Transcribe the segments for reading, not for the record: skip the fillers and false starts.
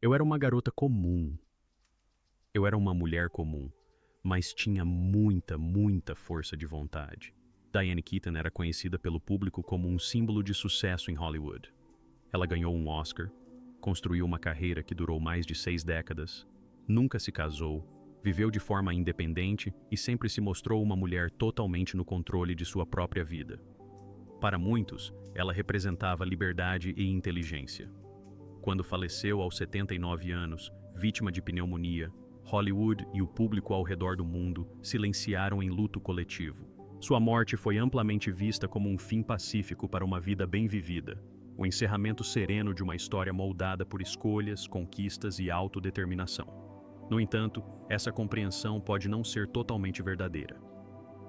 Eu era uma garota comum. Eu era uma mulher comum, mas tinha muita força de vontade. Diane Keaton era conhecida pelo público como um símbolo de sucesso em Hollywood. Ela ganhou um Oscar, construiu uma carreira que durou mais de 6 décadas, nunca se casou, viveu de forma independente e sempre se mostrou uma mulher totalmente no controle de sua própria vida. Para muitos, ela representava liberdade e inteligência. Quando faleceu aos 79 anos, vítima de pneumonia, Hollywood e o público ao redor do mundo silenciaram em luto coletivo. Sua morte foi amplamente vista como um fim pacífico para uma vida bem vivida, o encerramento sereno de uma história moldada por escolhas, conquistas e autodeterminação. No entanto, essa compreensão pode não ser totalmente verdadeira.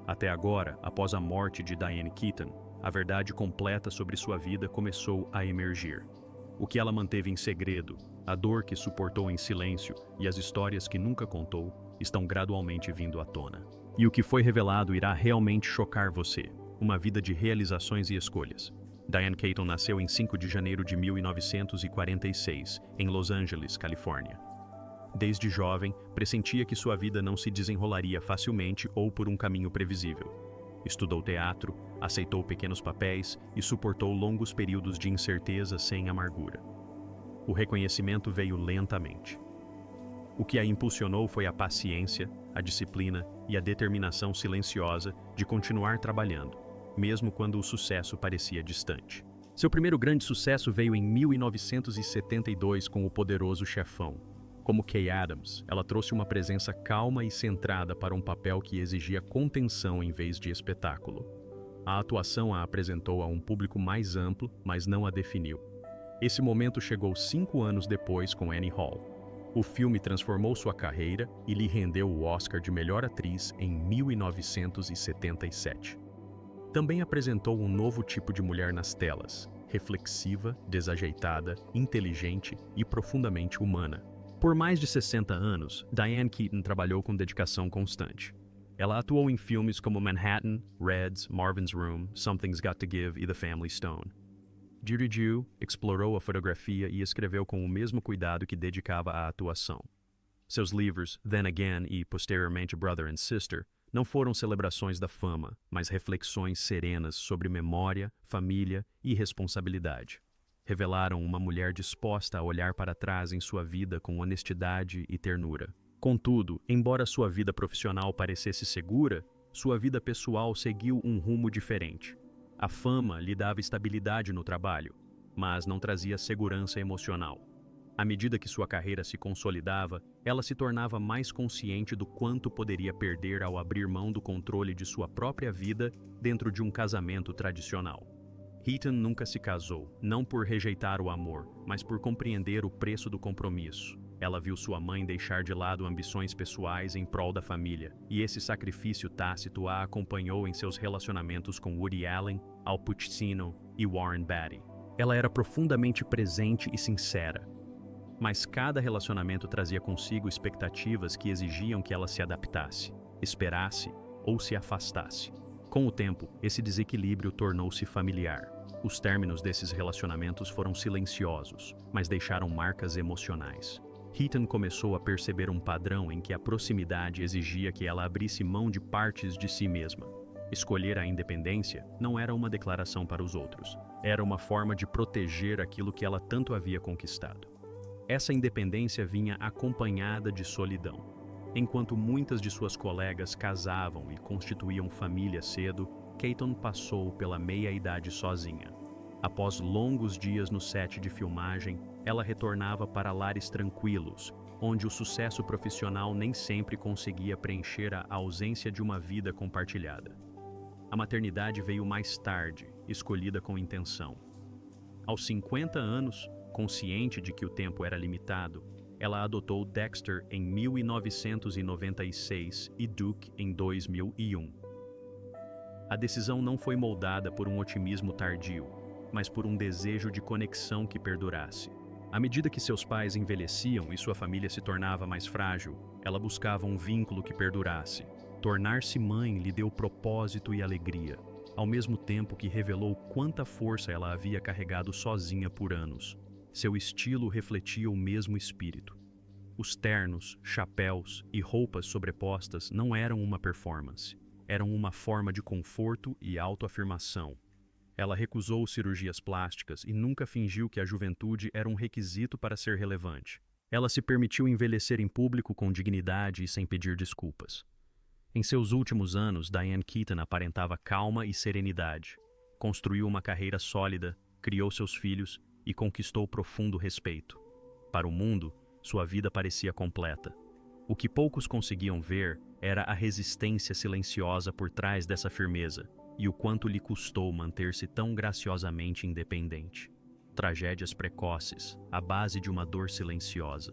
Até agora, após a morte de Diane Keaton, a verdade completa sobre sua vida começou a emergir. O que ela manteve em segredo, a dor que suportou em silêncio e as histórias que nunca contou estão gradualmente vindo à tona. E o que foi revelado irá realmente chocar você. Uma vida de realizações e escolhas. Diane Keaton nasceu em 5 de janeiro de 1946, em Los Angeles, Califórnia. Desde jovem, pressentia que sua vida não se desenrolaria facilmente ou por um caminho previsível. Estudou teatro, aceitou pequenos papéis e suportou longos períodos de incerteza sem amargura. O reconhecimento veio lentamente. O que a impulsionou foi a paciência, a disciplina e a determinação silenciosa de continuar trabalhando, mesmo quando o sucesso parecia distante. Seu primeiro grande sucesso veio em 1972 com O Poderoso Chefão. Como Kay Adams, ela trouxe uma presença calma e centrada para um papel que exigia contenção em vez de espetáculo. A atuação a apresentou a um público mais amplo, mas não a definiu. Esse momento chegou 5 anos depois com Annie Hall. O filme transformou sua carreira e lhe rendeu o Oscar de melhor atriz em 1977. Também apresentou um novo tipo de mulher nas telas, reflexiva, desajeitada, inteligente e profundamente humana. Por mais de 60 anos, Diane Keaton trabalhou com dedicação constante. Ela atuou em filmes como Manhattan, Reds, Marvin's Room, Something's Got to Give e The Family Stone. Dirigi, explorou a fotografia e escreveu com o mesmo cuidado que dedicava à atuação. Seus livros, Then Again e posteriormente Brother and Sister, não foram celebrações da fama, mas reflexões serenas sobre memória, família e responsabilidade. Revelaram uma mulher disposta a olhar para trás em sua vida com honestidade e ternura. Contudo, embora sua vida profissional parecesse segura, sua vida pessoal seguiu um rumo diferente. A fama lhe dava estabilidade no trabalho, mas não trazia segurança emocional. À medida que sua carreira se consolidava, ela se tornava mais consciente do quanto poderia perder ao abrir mão do controle de sua própria vida dentro de um casamento tradicional. Keaton nunca se casou, não por rejeitar o amor, mas por compreender o preço do compromisso. Ela viu sua mãe deixar de lado ambições pessoais em prol da família, e esse sacrifício tácito a acompanhou em seus relacionamentos com Woody Allen, Al Pacino e Warren Beatty. Ela era profundamente presente e sincera, mas cada relacionamento trazia consigo expectativas que exigiam que ela se adaptasse, esperasse ou se afastasse. Com o tempo, esse desequilíbrio tornou-se familiar. Os términos desses relacionamentos foram silenciosos, mas deixaram marcas emocionais. Keaton começou a perceber um padrão em que a proximidade exigia que ela abrisse mão de partes de si mesma. Escolher a independência não era uma declaração para os outros, era uma forma de proteger aquilo que ela tanto havia conquistado. Essa independência vinha acompanhada de solidão. Enquanto muitas de suas colegas casavam e constituíam família cedo, Keaton passou pela meia-idade sozinha. Após longos dias no set de filmagem, ela retornava para lares tranquilos, onde o sucesso profissional nem sempre conseguia preencher a ausência de uma vida compartilhada. A maternidade veio mais tarde, escolhida com intenção. Aos 50 anos, consciente de que o tempo era limitado, ela adotou Dexter em 1996 e Duke em 2001. A decisão não foi moldada por um otimismo tardio, mas por um desejo de conexão que perdurasse. À medida que seus pais envelheciam e sua família se tornava mais frágil, ela buscava um vínculo que perdurasse. Tornar-se mãe lhe deu propósito e alegria, ao mesmo tempo que revelou quanta força ela havia carregado sozinha por anos. Seu estilo refletia o mesmo espírito. Os ternos, chapéus e roupas sobrepostas não eram uma performance, eram uma forma de conforto e autoafirmação. Ela recusou cirurgias plásticas e nunca fingiu que a juventude era um requisito para ser relevante. Ela se permitiu envelhecer em público com dignidade e sem pedir desculpas. Em seus últimos anos, Diane Keaton aparentava calma e serenidade. Construiu uma carreira sólida, criou seus filhos e conquistou profundo respeito. Para o mundo, sua vida parecia completa. O que poucos conseguiam ver era a resistência silenciosa por trás dessa firmeza e o quanto lhe custou manter-se tão graciosamente independente. Tragédias precoces, à base de uma dor silenciosa.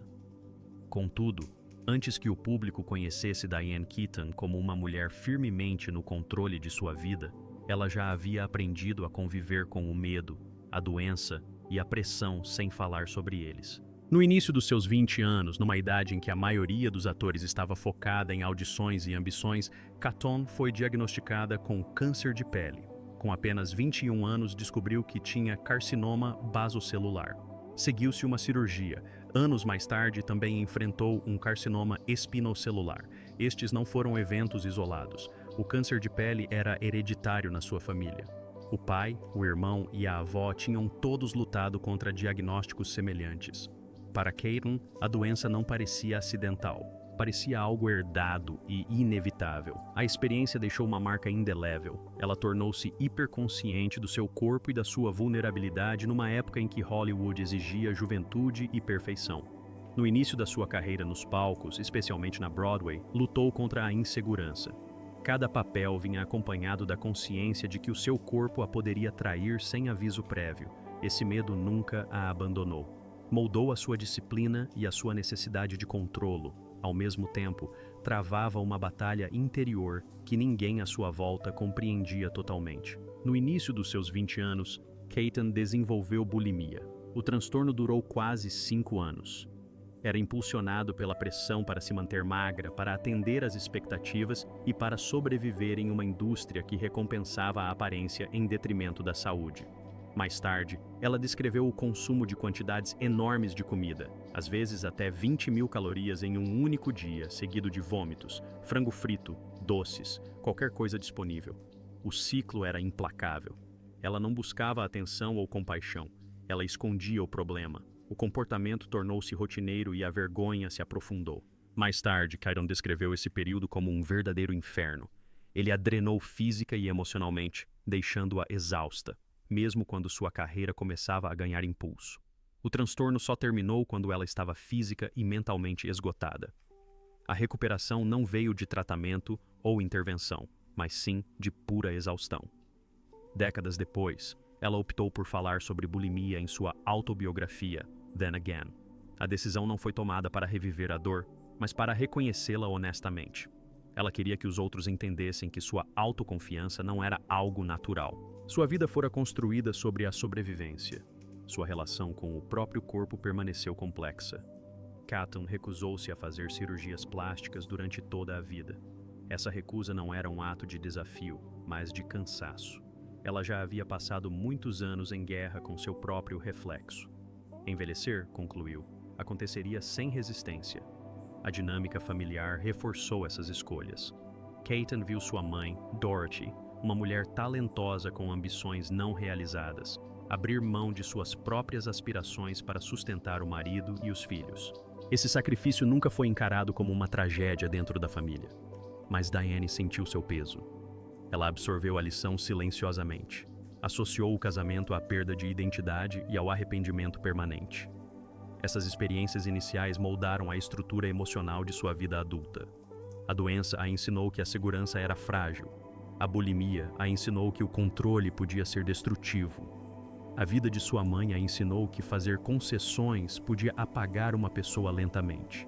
Contudo, antes que o público conhecesse Diane Keaton como uma mulher firmemente no controle de sua vida, ela já havia aprendido a conviver com o medo, a doença e a pressão sem falar sobre eles. No início dos seus 20 anos, numa idade em que a maioria dos atores estava focada em audições e ambições, Keaton foi diagnosticada com câncer de pele. Com apenas 21 anos, descobriu que tinha carcinoma basocelular. Seguiu-se uma cirurgia. Anos mais tarde, também enfrentou um carcinoma espinocelular. Estes não foram eventos isolados. O câncer de pele era hereditário na sua família. O pai, o irmão e a avó tinham todos lutado contra diagnósticos semelhantes. Para Keaton, a doença não parecia acidental. Parecia algo herdado e inevitável. A experiência deixou uma marca indelével. Ela tornou-se hiperconsciente do seu corpo e da sua vulnerabilidade numa época em que Hollywood exigia juventude e perfeição. No início da sua carreira nos palcos, especialmente na Broadway, lutou contra a insegurança. Cada papel vinha acompanhado da consciência de que o seu corpo a poderia trair sem aviso prévio. Esse medo nunca a abandonou. Moldou a sua disciplina e a sua necessidade de controlo. Ao mesmo tempo, travava uma batalha interior que ninguém à sua volta compreendia totalmente. No início dos seus 20 anos, Keaton desenvolveu bulimia. O transtorno durou quase 5 anos. Era impulsionado pela pressão para se manter magra, para atender às expectativas e para sobreviver em uma indústria que recompensava a aparência em detrimento da saúde. Mais tarde, ela descreveu o consumo de quantidades enormes de comida, às vezes até 20.000 calorias em um único dia, seguido de vômitos, frango frito, doces, qualquer coisa disponível. O ciclo era implacável. Ela não buscava atenção ou compaixão, ela escondia o problema. O comportamento tornou-se rotineiro e a vergonha se aprofundou. Mais tarde, Keaton descreveu esse período como um verdadeiro inferno. Ele a drenou física e emocionalmente, deixando-a exausta, mesmo quando sua carreira começava a ganhar impulso. O transtorno só terminou quando ela estava física e mentalmente esgotada. A recuperação não veio de tratamento ou intervenção, mas sim de pura exaustão. Décadas depois, ela optou por falar sobre bulimia em sua autobiografia, Then Again. A decisão não foi tomada para reviver a dor, mas para reconhecê-la honestamente. Ela queria que os outros entendessem que sua autoconfiança não era algo natural. Sua vida fora construída sobre a sobrevivência. Sua relação com o próprio corpo permaneceu complexa. Keaton recusou-se a fazer cirurgias plásticas durante toda a vida. Essa recusa não era um ato de desafio, mas de cansaço. Ela já havia passado muitos anos em guerra com seu próprio reflexo. Envelhecer, concluiu, aconteceria sem resistência. A dinâmica familiar reforçou essas escolhas. Keaton viu sua mãe, Dorothy, uma mulher talentosa com ambições não realizadas, abrir mão de suas próprias aspirações para sustentar o marido e os filhos. Esse sacrifício nunca foi encarado como uma tragédia dentro da família, mas Diane sentiu seu peso. Ela absorveu a lição silenciosamente. Associou o casamento à perda de identidade e ao arrependimento permanente. Essas experiências iniciais moldaram a estrutura emocional de sua vida adulta. A doença a ensinou que a segurança era frágil. A bulimia a ensinou que o controle podia ser destrutivo. A vida de sua mãe a ensinou que fazer concessões podia apagar uma pessoa lentamente.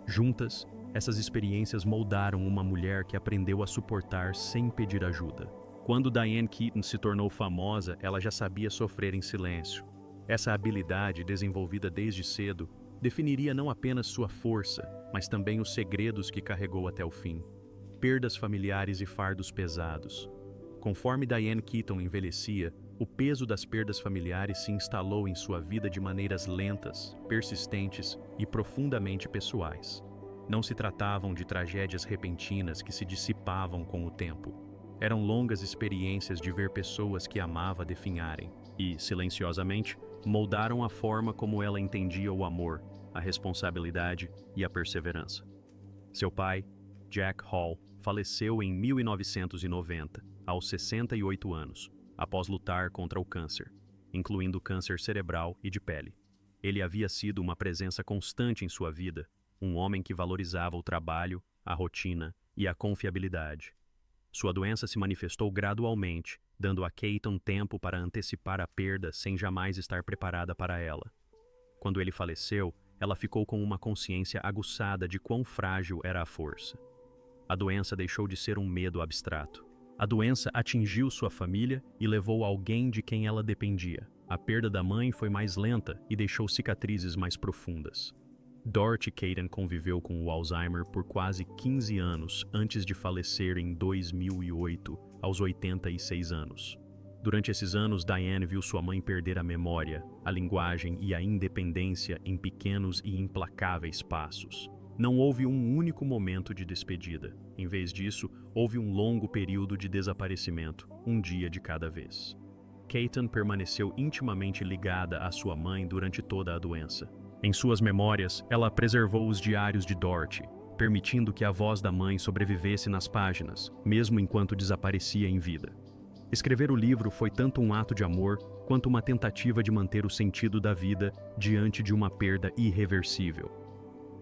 Juntas, essas experiências moldaram uma mulher que aprendeu a suportar sem pedir ajuda. Quando Diane Keaton se tornou famosa, ela já sabia sofrer em silêncio. Essa habilidade, desenvolvida desde cedo, definiria não apenas sua força, mas também os segredos que carregou até o fim. Perdas familiares e fardos pesados. Conforme Diane Keaton envelhecia, O peso das perdas familiares se instalou em sua vida de maneiras lentas, persistentes e profundamente pessoais. Não se tratavam de tragédias repentinas que se dissipavam com o tempo. Eram longas experiências de ver pessoas que amava definharem e, silenciosamente, moldaram a forma como ela entendia o amor, a responsabilidade e a perseverança. Seu pai, Jack Hall, faleceu em 1990, aos 68 anos, após lutar contra o câncer, incluindo câncer cerebral e de pele. Ele havia sido uma presença constante em sua vida, um homem que valorizava o trabalho, a rotina e a confiabilidade. Sua doença se manifestou gradualmente, dando a Keaton tempo para antecipar a perda sem jamais estar preparada para ela. Quando ele faleceu, ela ficou com uma consciência aguçada de quão frágil era a força. A doença deixou de ser um medo abstrato. A doença atingiu sua família e levou alguém de quem ela dependia. A perda da mãe foi mais lenta e deixou cicatrizes mais profundas. Dorothy Keaton conviveu com o Alzheimer por quase 15 anos antes de falecer em 2008, aos 86 anos. Durante esses anos, Diane viu sua mãe perder a memória, a linguagem e a independência em pequenos e implacáveis passos. Não houve um único momento de despedida. Em vez disso, houve um longo período de desaparecimento, um dia de cada vez. Keaton permaneceu intimamente ligada à sua mãe durante toda a doença. Em suas memórias, ela preservou os diários de Dorothy, permitindo que a voz da mãe sobrevivesse nas páginas, mesmo enquanto desaparecia em vida. Escrever o livro foi tanto um ato de amor quanto uma tentativa de manter o sentido da vida diante de uma perda irreversível.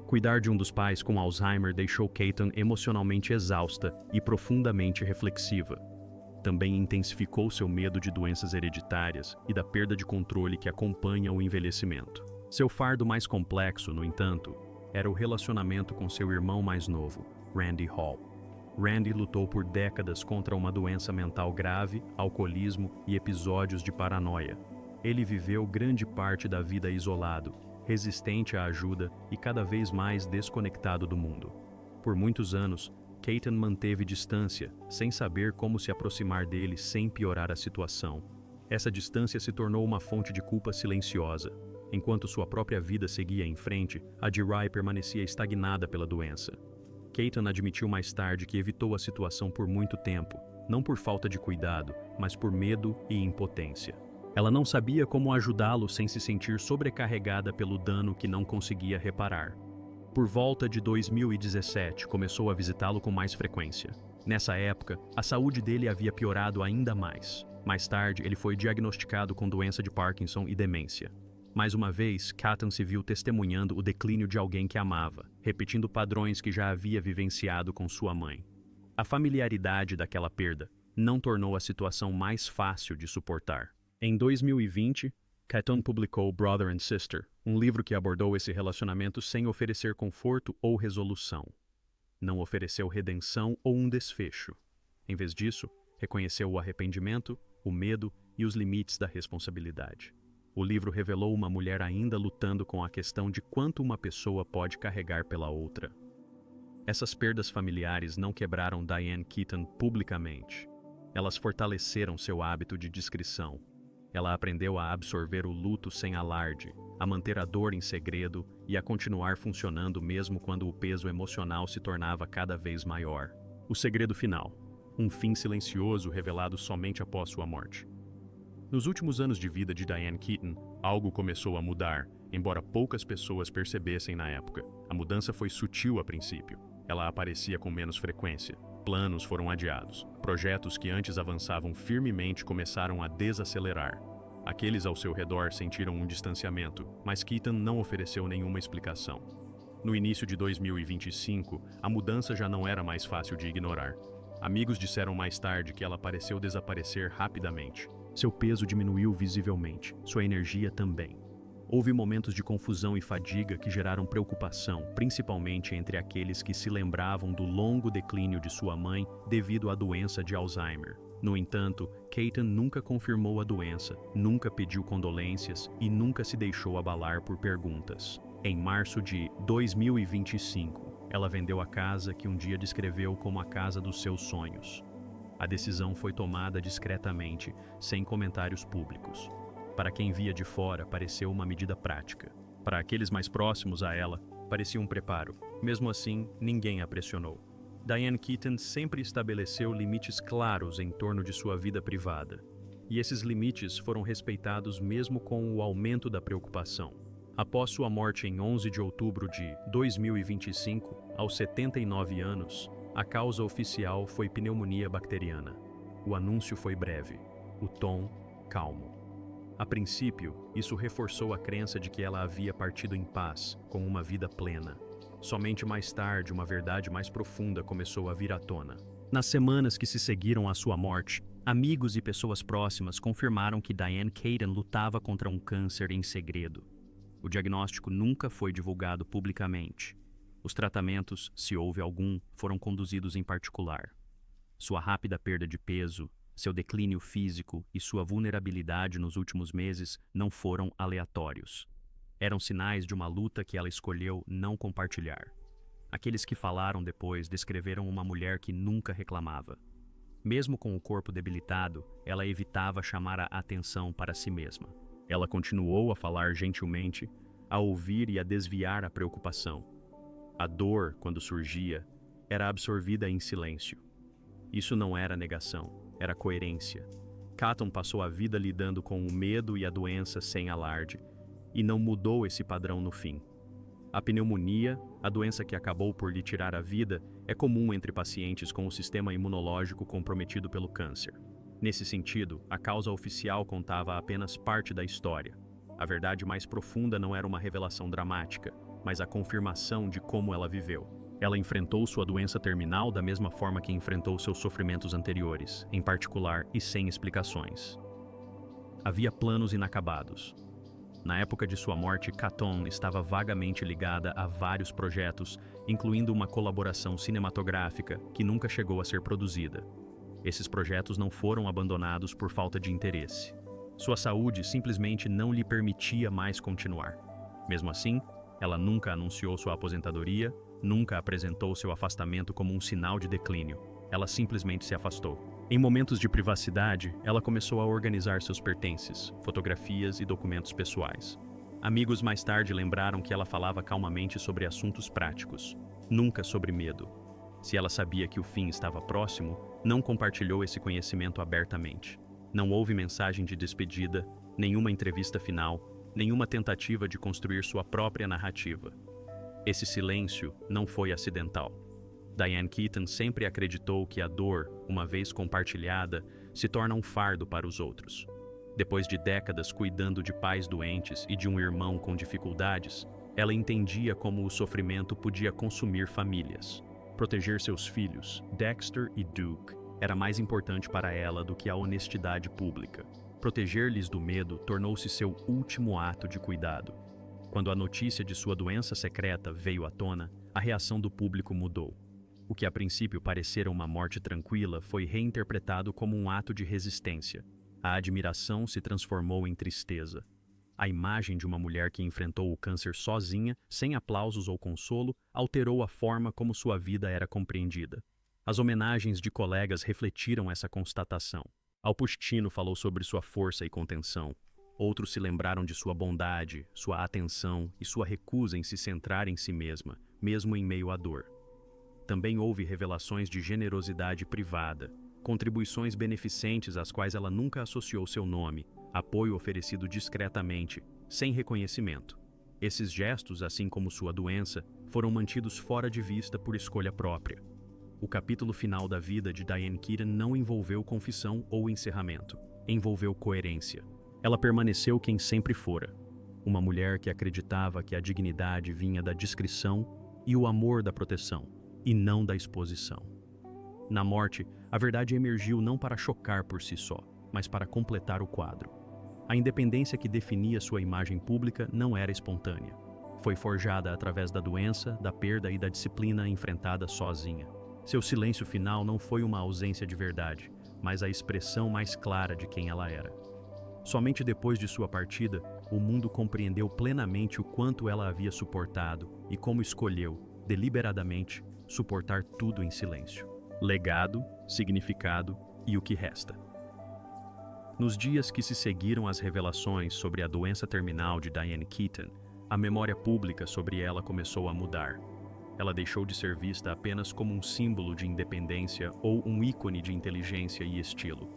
Cuidar de um dos pais com Alzheimer deixou Keaton emocionalmente exausta e profundamente reflexiva. Também intensificou seu medo de doenças hereditárias e da perda de controle que acompanha o envelhecimento. Seu fardo mais complexo, no entanto, era o relacionamento com seu irmão mais novo, Randy Hall. Randy lutou por décadas contra uma doença mental grave, alcoolismo e episódios de paranoia. Ele viveu grande parte da vida isolado, resistente à ajuda e cada vez mais desconectado do mundo. Por muitos anos, Keaton manteve distância, sem saber como se aproximar dele sem piorar a situação. Essa distância se tornou uma fonte de culpa silenciosa. Enquanto sua própria vida seguia em frente, a de Ry permanecia estagnada pela doença. Keaton admitiu mais tarde que evitou a situação por muito tempo, não por falta de cuidado, mas por medo e impotência. Ela não sabia como ajudá-lo sem se sentir sobrecarregada pelo dano que não conseguia reparar. Por volta de 2017, começou a visitá-lo com mais frequência. Nessa época, a saúde dele havia piorado ainda mais. Mais tarde, ele foi diagnosticado com doença de Parkinson e demência. Mais uma vez, Keaton se viu testemunhando o declínio de alguém que amava, repetindo padrões que já havia vivenciado com sua mãe. A familiaridade daquela perda não tornou a situação mais fácil de suportar. Em 2020, Keaton publicou Brother and Sister, um livro que abordou esse relacionamento sem oferecer conforto ou resolução. Não ofereceu redenção ou um desfecho. Em vez disso, reconheceu o arrependimento, o medo e os limites da responsabilidade. O livro revelou uma mulher ainda lutando com a questão de quanto uma pessoa pode carregar pela outra. Essas perdas familiares não quebraram Diane Keaton publicamente. Elas fortaleceram seu hábito de discrição. Ela aprendeu a absorver o luto sem alarde, a manter a dor em segredo e a continuar funcionando mesmo quando o peso emocional se tornava cada vez maior. O segredo final: um fim silencioso revelado somente após sua morte. Nos últimos anos de vida de Diane Keaton, algo começou a mudar, embora poucas pessoas percebessem na época. A mudança foi sutil a princípio. Ela aparecia com menos frequência. Planos foram adiados. Projetos que antes avançavam firmemente começaram a desacelerar. Aqueles ao seu redor sentiram um distanciamento, mas Keaton não ofereceu nenhuma explicação. No início de 2025, a mudança já não era mais fácil de ignorar. Amigos disseram mais tarde que ela pareceu desaparecer rapidamente. Seu peso diminuiu visivelmente, sua energia também. Houve momentos de confusão e fadiga que geraram preocupação, principalmente entre aqueles que se lembravam do longo declínio de sua mãe devido à doença de Alzheimer. No entanto, Keaton nunca confirmou a doença, nunca pediu condolências e nunca se deixou abalar por perguntas. Em março de 2025, ela vendeu a casa que um dia descreveu como a casa dos seus sonhos. A decisão foi tomada discretamente, sem comentários públicos. Para quem via de fora, pareceu uma medida prática. Para aqueles mais próximos a ela, parecia um preparo. Mesmo assim, ninguém a pressionou. Diane Keaton sempre estabeleceu limites claros em torno de sua vida privada. E esses limites foram respeitados mesmo com o aumento da preocupação. Após sua morte em 11 de outubro de 2025, aos 79 anos, a causa oficial foi pneumonia bacteriana. O anúncio foi breve, o tom calmo. A princípio, isso reforçou a crença de que ela havia partido em paz, com uma vida plena. Somente mais tarde, uma verdade mais profunda começou a vir à tona. Nas semanas que se seguiram à sua morte, amigos e pessoas próximas confirmaram que Diane Keaton lutava contra um câncer em segredo. O diagnóstico nunca foi divulgado publicamente. Os tratamentos, se houve algum, foram conduzidos em particular. Sua rápida perda de peso, seu declínio físico e sua vulnerabilidade nos últimos meses não foram aleatórios. Eram sinais de uma luta que ela escolheu não compartilhar. Aqueles que falaram depois descreveram uma mulher que nunca reclamava. Mesmo com o corpo debilitado, ela evitava chamar a atenção para si mesma. Ela continuou a falar gentilmente, a ouvir e a desviar a preocupação. A dor, quando surgia, era absorvida em silêncio. Isso não era negação, era coerência. Keaton passou a vida lidando com o medo e a doença sem alarde, e não mudou esse padrão no fim. A pneumonia, a doença que acabou por lhe tirar a vida, é comum entre pacientes com o sistema imunológico comprometido pelo câncer. Nesse sentido, a causa oficial contava apenas parte da história. A verdade mais profunda não era uma revelação dramática, mas a confirmação de como ela viveu. Ela enfrentou sua doença terminal da mesma forma que enfrentou seus sofrimentos anteriores, em particular e sem explicações. Havia planos inacabados. Na época de sua morte, Keaton estava vagamente ligada a vários projetos, incluindo uma colaboração cinematográfica que nunca chegou a ser produzida. Esses projetos não foram abandonados por falta de interesse. Sua saúde simplesmente não lhe permitia mais continuar. Mesmo assim, ela nunca anunciou sua aposentadoria, nunca apresentou seu afastamento como um sinal de declínio. Ela simplesmente se afastou. Em momentos de privacidade, ela começou a organizar seus pertences, fotografias e documentos pessoais. Amigos mais tarde lembraram que ela falava calmamente sobre assuntos práticos, nunca sobre medo. Se ela sabia que o fim estava próximo, não compartilhou esse conhecimento abertamente. Não houve mensagem de despedida, nenhuma entrevista final, nenhuma tentativa de construir sua própria narrativa. Esse silêncio não foi acidental. Diane Keaton sempre acreditou que a dor, uma vez compartilhada, se torna um fardo para os outros. Depois de décadas cuidando de pais doentes e de um irmão com dificuldades, ela entendia como o sofrimento podia consumir famílias. Proteger seus filhos, Dexter e Duke, era mais importante para ela do que a honestidade pública. Proteger-lhes do medo tornou-se seu último ato de cuidado. Quando a notícia de sua doença secreta veio à tona, a reação do público mudou. O que a princípio parecera uma morte tranquila foi reinterpretado como um ato de resistência. A admiração se transformou em tristeza. A imagem de uma mulher que enfrentou o câncer sozinha, sem aplausos ou consolo, alterou a forma como sua vida era compreendida. As homenagens de colegas refletiram essa constatação. Al Pacino falou sobre sua força e contenção. Outros se lembraram de sua bondade, sua atenção e sua recusa em se centrar em si mesma, mesmo em meio à dor. Também houve revelações de generosidade privada, contribuições beneficentes às quais ela nunca associou seu nome, apoio oferecido discretamente, sem reconhecimento. Esses gestos, assim como sua doença, foram mantidos fora de vista por escolha própria. O capítulo final da vida de Diane Keaton não envolveu confissão ou encerramento, envolveu coerência. Ela permaneceu quem sempre fora, uma mulher que acreditava que a dignidade vinha da discrição e o amor da proteção, e não da exposição. Na morte, a verdade emergiu não para chocar por si só, mas para completar o quadro. A independência que definia sua imagem pública não era espontânea. Foi forjada através da doença, da perda e da disciplina enfrentada sozinha. Seu silêncio final não foi uma ausência de verdade, mas a expressão mais clara de quem ela era. Somente depois de sua partida, o mundo compreendeu plenamente o quanto ela havia suportado e como escolheu, deliberadamente, suportar tudo em silêncio. Legado, significado e o que resta. Nos dias que se seguiram às revelações sobre a doença terminal de Diane Keaton, a memória pública sobre ela começou a mudar. Ela deixou de ser vista apenas como um símbolo de independência ou um ícone de inteligência e estilo.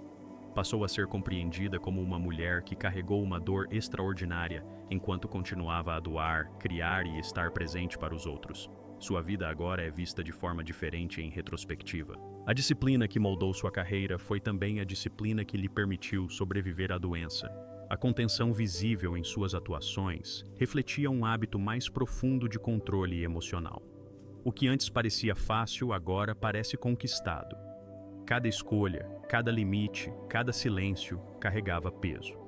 Passou a ser compreendida como uma mulher que carregou uma dor extraordinária enquanto continuava a doar, criar e estar presente para os outros. Sua vida agora é vista de forma diferente em retrospectiva. A disciplina que moldou sua carreira foi também a disciplina que lhe permitiu sobreviver à doença. A contenção visível em suas atuações refletia um hábito mais profundo de controle emocional. O que antes parecia fácil agora parece conquistado. Cada escolha, cada limite, cada silêncio carregava peso.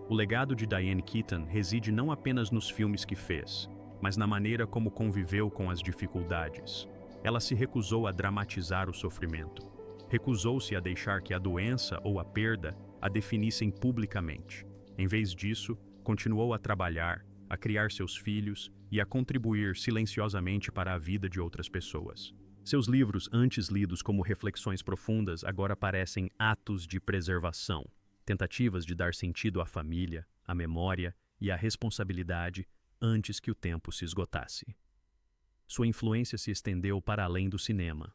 O legado de Diane Keaton reside não apenas nos filmes que fez, mas na maneira como conviveu com as dificuldades. Ela se recusou a dramatizar o sofrimento. Recusou-se a deixar que a doença ou a perda a definissem publicamente. Em vez disso, continuou a trabalhar, a criar seus filhos e a contribuir silenciosamente para a vida de outras pessoas. Seus livros, antes lidos como reflexões profundas, agora parecem atos de preservação, tentativas de dar sentido à família, à memória e à responsabilidade antes que o tempo se esgotasse. Sua influência se estendeu para além do cinema.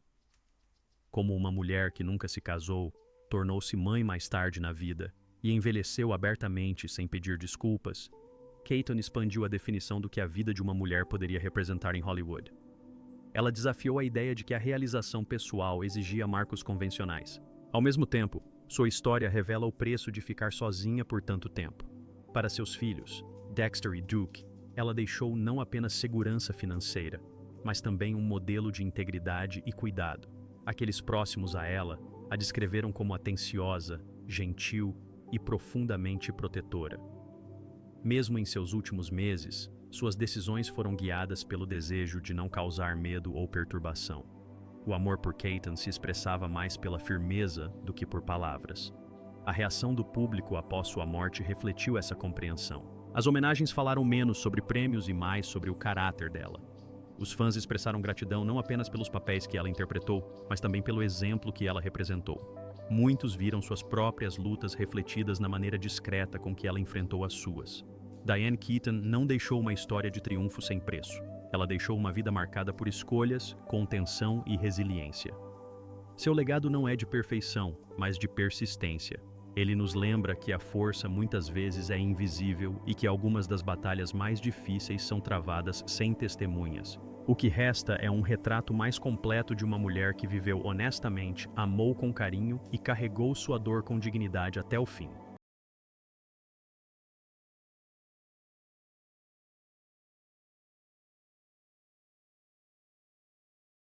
Como uma mulher que nunca se casou, tornou-se mãe mais tarde na vida e envelheceu abertamente sem pedir desculpas, Keaton expandiu a definição do que a vida de uma mulher poderia representar em Hollywood. Ela desafiou a ideia de que a realização pessoal exigia marcos convencionais. Ao mesmo tempo, sua história revela o preço de ficar sozinha por tanto tempo. Para seus filhos, Dexter e Duke, ela deixou não apenas segurança financeira, mas também um modelo de integridade e cuidado. Aqueles próximos a ela a descreveram como atenciosa, gentil e profundamente protetora. Mesmo em seus últimos meses, suas decisões foram guiadas pelo desejo de não causar medo ou perturbação. O amor por Keaton se expressava mais pela firmeza do que por palavras. A reação do público após sua morte refletiu essa compreensão. As homenagens falaram menos sobre prêmios e mais sobre o caráter dela. Os fãs expressaram gratidão não apenas pelos papéis que ela interpretou, mas também pelo exemplo que ela representou. Muitos viram suas próprias lutas refletidas na maneira discreta com que ela enfrentou as suas. Diane Keaton não deixou uma história de triunfo sem preço. Ela deixou uma vida marcada por escolhas, contenção e resiliência. Seu legado não é de perfeição, mas de persistência. Ele nos lembra que a força muitas vezes é invisível e que algumas das batalhas mais difíceis são travadas sem testemunhas. O que resta é um retrato mais completo de uma mulher que viveu honestamente, amou com carinho e carregou sua dor com dignidade até o fim.